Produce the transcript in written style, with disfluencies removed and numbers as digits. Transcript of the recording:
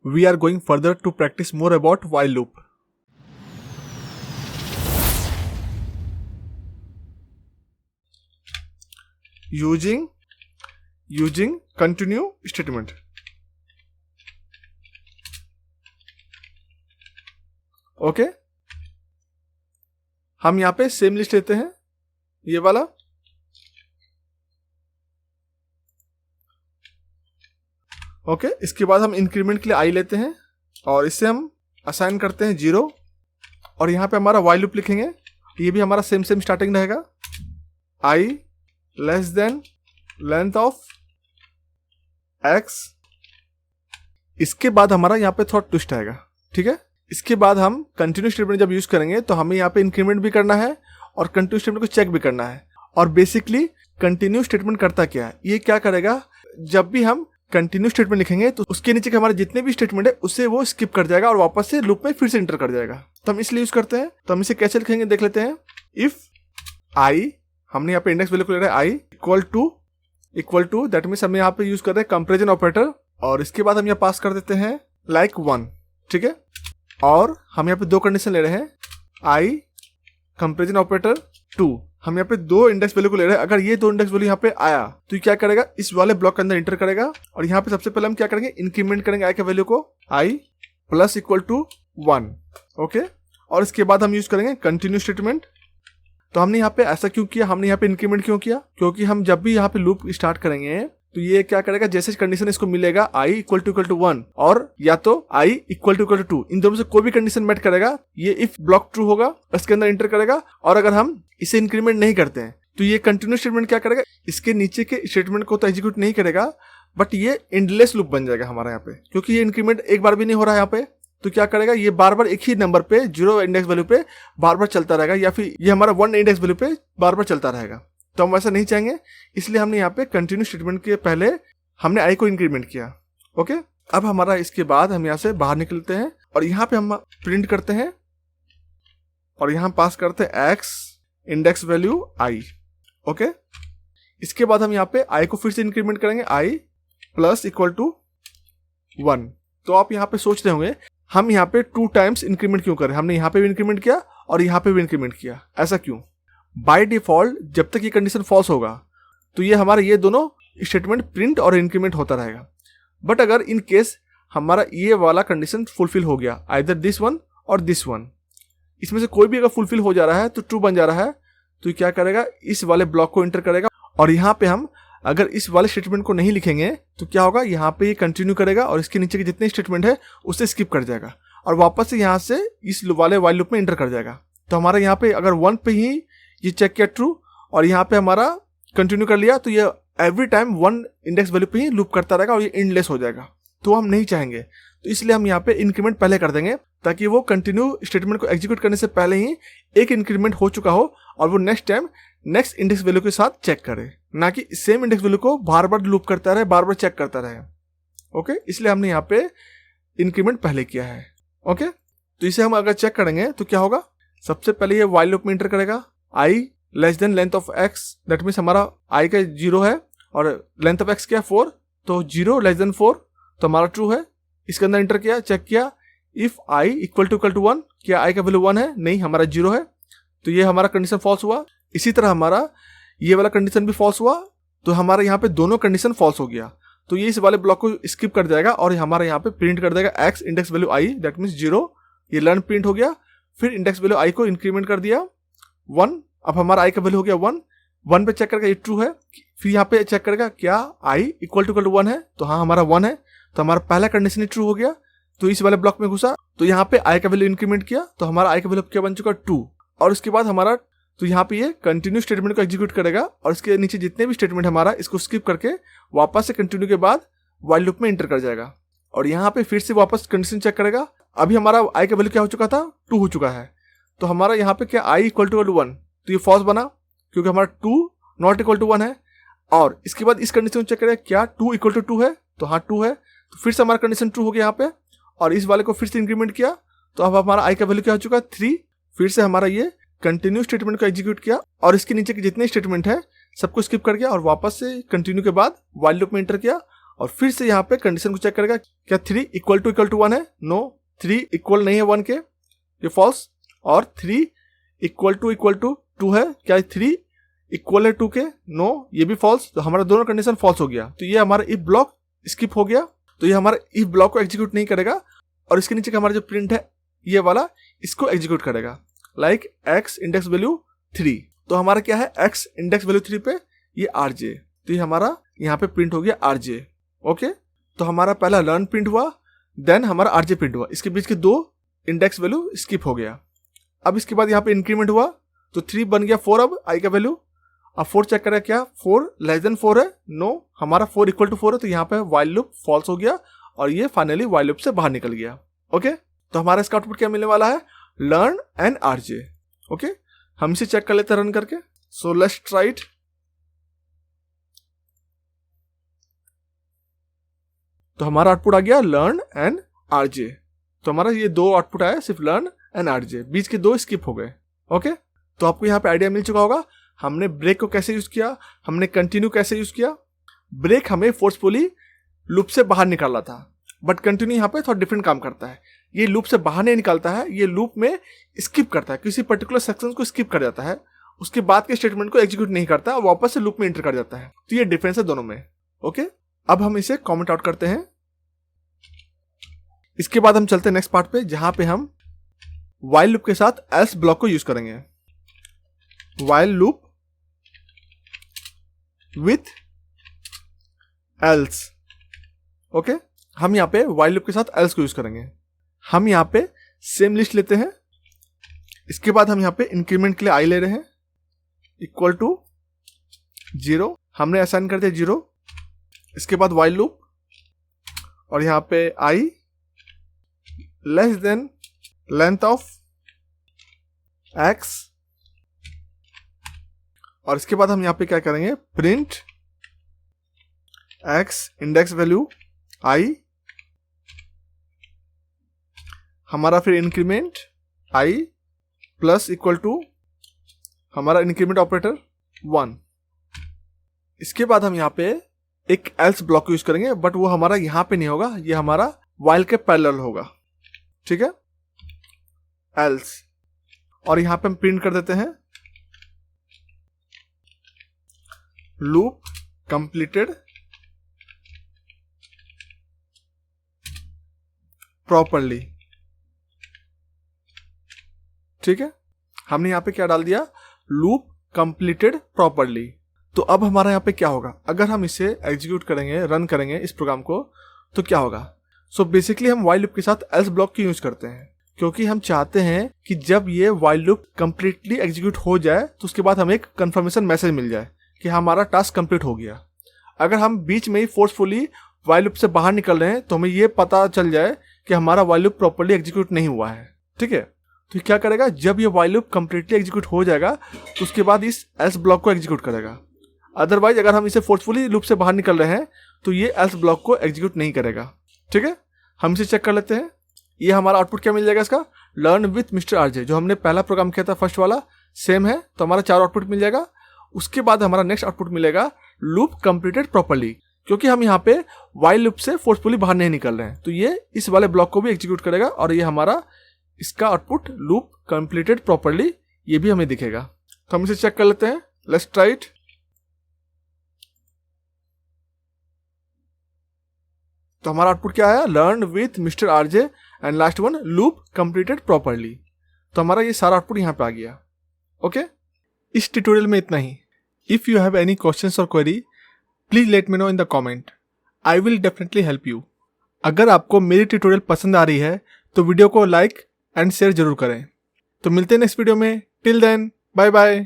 we are going further to practice more about while loop. Using continue statement. Okay हम यहाँ पे same list लेते हैं, ये वाला। ओके इसके बाद हम इंक्रीमेंट के लिए आई लेते हैं और इससे हम असाइन करते हैं 0 और यहाँ पे हमारा वाइल लूप लिखेंगे। ये भी हमारा सेम स्टार्टिंग रहेगा, i less than length of x। इसके बाद हमारा यहाँ पे थोड़ा ट्विस्ट आएगा, ठीक है। इसके बाद हम कंटिन्यू स्टेटमेंट जब यूज करेंगे तो हमें यहाँ पे इंक्रीमेंट भी करना है और कंटिन्यू स्टेटमेंट को चेक भी करना है। और बेसिकली कंटिन्यू स्टेटमेंट करता क्या है, ये क्या करेगा, जब भी हम कंटिन्यू स्टेटमेंट लिखेंगे तो उसके नीचे के हमारे जितने भी स्टेटमेंट है उसे वो स्किप कर जाएगा और वापस से लूप में फिर से एंटर कर जाएगा। तो हम इसलिए यूज करते हैं। तो हम इसे कैसे लिखेंगे देख लेते हैं। इफ आई, हमने यहाँ पे इंडेक्स वैल्यू को ले रहा है I equal to that means हम यहाँ पे यूज कर रहे हैं कंपैरिजन ऑपरेटर और इसके बाद हम यहाँ पास कर देते हैं लाइक 1, ठीक है। और हम यहाँ पे दो कंडीशन ले रहे हैं, आई कंपैरिजन ऑपरेटर 2। हम यहाँ पे दो इंडेक्स वैल्यू को ले रहे हैं। अगर ये दो इंडेक्स वैल्यू यहाँ पे आया तो ये क्या करेगा, इस वाले ब्लॉक के अंदर इंटर करेगा और यहाँ पे सबसे पहले हम क्या करेंगे, इंक्रीमेंट करेंगे आई के वैल्यू को, आई प्लस इक्वल टू 1, ओके। और इसके बाद हम यूज करेंगे कंटिन्यू स्टेटमेंट। तो हमने यहाँ पे ऐसा क्यों किया, हमने यहाँ पे इंक्रीमेंट क्यों किया, क्योंकि हम जब भी यहाँ पे लूप स्टार्ट करेंगे तो ये क्या करेगा, जैसे कंडीशन इसको मिलेगा आई इक्वल टू 1 और या तो आई इक्वल टू 2, इन दोनों से कोई भी कंडीशन मेट करेगा, ये इफ ब्लॉक ट्रू होगा इसके अंदर इंटर करेगा। और अगर हम इसे इंक्रीमेंट नहीं करते हैं तो ये कंटिन्यू स्टेटमेंट क्या करेगा, इसके नीचे के स्टेटमेंट को तो एग्जीक्यूट नहीं करेगा बट ये एंडलेस लूप बन जाएगा हमारा यहाँ पे, क्योंकि ये इंक्रीमेंट एक बार भी नहीं हो रहा है यहाँ पे। तो क्या करेगा, ये बार बार एक ही नंबर पे 0 इंडेक्स वैल्यू पे बार बार चलता रहेगा या फिर ये हमारा 1 इंडेक्स वैल्यू पे बार बार चलता रहेगा। तो हम वैसा नहीं चाहेंगे, इसलिए हमने यहाँ पे कंटिन्यू स्टेटमेंट के पहले हमने आई को इंक्रीमेंट किया, ओके। अब हमारा इसके बाद हम यहाँ से बाहर निकलते हैं और यहाँ पे हम प्रिंट करते हैं और यहाँ पास करते हैं x इंडेक्स वैल्यू आई, ओके। इसके बाद हम यहाँ पे आई को फिर से इंक्रीमेंट करेंगे, आई प्लस इक्वल टू 1। तो आप यहाँ पे सोच रहे होंगे हम यहाँ पे 2 टाइम्स इंक्रीमेंट क्यों करें, हमने यहाँ पे भी इंक्रीमेंट किया और यहाँ पे भी इंक्रीमेंट किया, ऐसा क्यों। बाय डिफॉल्ट जब तक ये कंडीशन फॉल्स होगा तो ये हमारे ये दोनों स्टेटमेंट प्रिंट और इंक्रीमेंट होता रहेगा। बट अगर इन केस हमारा ये वाला कंडीशन फुलफिल हो गया, आइदर दिस वन और दिस वन, इसमें से कोई भी अगर फुलफिल हो जा रहा है तो ट्रू बन जा रहा है, तो ये क्या करेगा, इस वाले ब्लॉक को एंटर करेगा। और यहाँ पे हम अगर इस वाले स्टेटमेंट को नहीं लिखेंगे तो क्या होगा, यहाँ पे ये कंटिन्यू करेगा और इसके नीचे के जितने स्टेटमेंट है उससे स्किप कर जाएगा और वापस से यहाँ से इस वाले वाइल लूप में एंटर कर जाएगा। तो हमारा यहाँ पे अगर 1 पे ही ये चेक किया ट्रू और यहाँ पे हमारा कंटिन्यू कर लिया तो ये एवरी टाइम 1 इंडेक्स वैल्यू पे ही लूप करता रहेगा और ये एंडलेस हो जाएगा। तो हम नहीं चाहेंगे, तो इसलिए हम यहाँ पे इंक्रीमेंट पहले कर देंगे ताकि वो कंटिन्यू स्टेटमेंट को एग्जीक्यूट करने से पहले ही एक इंक्रीमेंट हो चुका हो और वो next time next index value के साथ चेक करे, ना कि सेम इंडेक्स वैल्यू को बार बार लूप करता रहे, बार बार चेक करता रहे, ओके। इसलिए हमने यहाँ पे इंक्रीमेंट पहले किया है, ओके। तो इसे हम अगर चेक करेंगे तो क्या होगा, सबसे पहले ये वाइल लूप में एंटर करेगा, i less than length of x, that means हमारा आई का 0 है और लेंथ ऑफ x क्या 4, तो 0 लेस देन 4 तो हमारा ट्रू है। इसके अंदर एंटर किया, चेक किया, इफ आई इक्वल टू 1, क्या आई का वैल्यू 1 है, नहीं हमारा 0 है, तो ये हमारा कंडीशन फॉल्स हुआ। इसी तरह हमारा ये वाला कंडीशन भी फॉल्स हुआ, तो हमारा यहाँ पे दोनों कंडीशन फॉल्स हो गया, तो ये इस वाले ब्लॉक को स्किप कर जाएगा और हमारा यहाँ पे प्रिंट कर देगा x index value I, that means 0, ये लर्न प्रिंट हो गया। फिर इंडेक्स वैल्यू आई को इंक्रीमेंट कर दिया 1, अब हमारा आई का वैल्यू हो गया 1 पे चेक करेगा ये ट्रू है। फिर यहाँ पे चेक करेगा क्या आई इक्वल टू 1 है, तो हाँ हमारा 1 है, तो हमारा पहला कंडीशन ही ट्रू हो गया। तो इस वाले ब्लॉक में घुसा तो यहाँ पे आई का वैल्यू इंक्रीमेंट किया तो हमारा आई का वैल्यू क्या बन चुका 2। और उसके बाद हमारा तो यहाँ पे ये कंटिन्यू स्टेटमेंट को एग्जीक्यूट करेगा और इसके नीचे जितने भी स्टेटमेंट हमारा इसको स्किप करके वापस से कंटिन्यू के बाद वाइल लूप में एंटर कर जाएगा और यहाँ पे फिर से वापस कंडीशन चेक करेगा। अभी हमारा आई का वैल्यू क्या हो चुका था, 2 हो चुका है, तो हमारा यहाँ पे क्या आई इक्वल टू 1, तो ये फॉल्स बना क्योंकि हमारा 2 नॉट इक्वल टू 1 है। और इसके बाद इस कंडीशन चेक करेगा क्या 2 इक्वल टू 2 है, तो हाँ 2 है, तो फिर से हमारा कंडीशन ट्रू हो गया यहाँ पे और इस वाले को फिर से इंक्रीमेंट किया तो अब हमारा आई का वैल्यू क्या हो चुका है 3। फिर से हमारा ये कंटिन्यू स्टेटमेंट को एग्जीक्यूट किया और इसके नीचे के जितने स्टेटमेंट है सबको स्किप कर गया और वापस से कंटिन्यू के बाद वाइल लूप में एंटर किया और फिर से यहाँ पे कंडीशन को चेक करेगा, क्या 3 इक्वल टू 1 है? नो, 3 इक्वल नहीं है 1 के, ये फॉल्स। और 3 इक्वल टू 2 है, क्या 3 इक्वल है 2 के? नो, ये भी फॉल्स। तो हमारा दोनों कंडीशन फॉल्स हो गया, तो ये हमारा इफ ब्लॉक स्किप हो गया। तो ये हमारा इफ ब्लॉक को एग्जीक्यूट नहीं करेगा, और इसके नीचे का हमारा जो प्रिंट है ये वाला, इसको एग्जीक्यूट करेगा, लाइक x इंडेक्स वैल्यू 3। तो हमारा क्या है, x इंडेक्स वैल्यू 3 पे ये rj, तो ये हमारा यहाँ पे प्रिंट हो गया rj। ओके, तो हमारा पहला लर्न प्रिंट हुआ, देन हमारा rj प्रिंट हुआ, इसके बीच के 2 इंडेक्स वैल्यू स्किप हो गया। अब इसके बाद यहाँ पे इंक्रीमेंट हुआ, तो 3 बन गया 4, अब i का वैल्यू। अब 4 चेक करें, क्या 4 लेस देन 4 है? नो, हमारा 4 इक्वल टू 4 है, तो यहाँ पे वाइल लूप फॉल्स हो गया, और ये फाइनली वाइल लूप से बाहर निकल गया। ओके, तो हमारा इसका आउटपुट क्या मिलने वाला है, लर्न एंड rj। ओके, हम इसे चेक कर लेते हैं रन करके। So let's try it. तो हमारा आउटपुट आ गया लर्न एंड rj। तो हमारा ये 2 आउटपुट आया, सिर्फ लर्न एंड rj, बीच के 2 स्किप हो गए। ओके, तो आपको यहाँ पे आइडिया मिल चुका होगा हमने ब्रेक को कैसे यूज किया, हमने कंटिन्यू कैसे यूज किया। ब्रेक हमें फोर्सफुली लूप से बाहर निकालना था, बट कंटिन्यू यहाँ पे थोड़ा डिफरेंट काम करता है। ये लूप से बाहर नहीं निकालता है, ये लूप में स्किप करता है, किसी पर्टिकुलर सेक्शन को स्किप कर जाता है, उसके बाद के स्टेटमेंट को एग्जीक्यूट नहीं करता, वापस से लूप में एंटर कर जाता है। तो ये डिफरेंस है दोनों में। ओके, अब हम इसे कमेंट आउट करते हैं। इसके बाद हम चलते हैं नेक्स्ट पार्ट पे, जहां पे हम वाइल लूप के साथ एल्स ब्लॉक को यूज करेंगे। While loop with else. Okay, हम यहाँ पे वाइल लूप के साथ एल्स को यूज करेंगे। हम यहाँ पे सेम लिस्ट लेते हैं। इसके बाद हम यहाँ पे इंक्रीमेंट के लिए आई ले रहे हैं, इक्वल टू 0, हमने असाइन कर दिया 0। इसके बाद वाइल लूप, और यहाँ पे i less than length of x, और इसके बाद हम यहाँ पे क्या करेंगे, print x index value i, हमारा फिर increment i plus equal to हमारा इंक्रीमेंट ऑपरेटर 1। इसके बाद हम यहाँ पे एक एल्स ब्लॉक यूज करेंगे, बट वो हमारा यहाँ पे नहीं होगा, ये हमारा वाइल के पैरेलल होगा। ठीक है, एल्स, और यहाँ पे हम प्रिंट कर देते हैं लूप कंप्लीटेड प्रॉपरली। ठीक है, हमने यहाँ पे क्या डाल दिया, लूप कंप्लीटेड प्रॉपरली। तो अब हमारा यहाँ पे क्या होगा, अगर हम इसे एग्जीक्यूट करेंगे, रन करेंगे इस प्रोग्राम को, तो क्या होगा। सो बेसिकली हम वाइल लूप के साथ एल्स ब्लॉक की यूज करते हैं, क्योंकि हम चाहते हैं कि जब ये वाइल लूप कंप्लीटली एग्जीक्यूट हो जाए तो उसके बाद हमें एक कंफर्मेशन मैसेज मिल जाए कि हमारा टास्क कंप्लीट हो गया। अगर हम बीच में ही फोर्सफुली वाइल लूप से बाहर निकल रहे हैं तो हमें ये पता चल जाए कि हमारा वाइल लूप प्रॉपर्ली एग्जीक्यूट नहीं हुआ है। ठीक है, तो क्या करेगा, जब ये वाइल लूप कंप्लीटली एग्जीक्यूट हो जाएगा तो उसके बाद इस एल्स ब्लॉक को एग्जीक्यूट करेगा। अदरवाइज अगर हम इसे फोर्सफुली लूप से बाहर निकल रहे हैं तो ये एल्स ब्लॉक को एग्जीक्यूट नहीं करेगा। ठीक है, हम इसे चेक कर लेते हैं। ये हमारा आउटपुट क्या मिल जाएगा इसका, लर्न विथ मिस्टर आरजे, जो हमने पहला प्रोग्राम किया था फर्स्ट वाला सेम है, तो हमारा 4 आउटपुट मिल जाएगा। उसके बाद हमारा नेक्स्ट आउटपुट मिलेगा लूप कंप्लीटेड प्रॉपर्ली, क्योंकि हम यहाँ पे वाइल लूप से फोर्सफुली बाहर नहीं निकल रहे हैं, तो ये इस वाले ब्लॉक को भी एग्जीक्यूट करेगा, और ये हमारा इसका आउटपुट लूप कंप्लीटेड प्रॉपर्ली, ये भी हमें दिखेगा। तो हम इसे चेक कर लेते हैं, लेट्स ट्राई इट। तो हमारा आउटपुट क्या है, learn with mister RJ and last one loop completed properly. तो हमारा ये सारा आउटपुट यहाँ पे आ गया। ओके, इस ट्यूटोरियल में इतना ही। If you have any questions और query, please let me know in the comment, I will definitely help you. अगर आपको मेरी ट्यूटोरियल पसंद आ रही है तो वीडियो को लाइक एंड शेयर जरूर करें। तो मिलते हैं नेक्स्ट वीडियो में, टिल देन बाय बाय।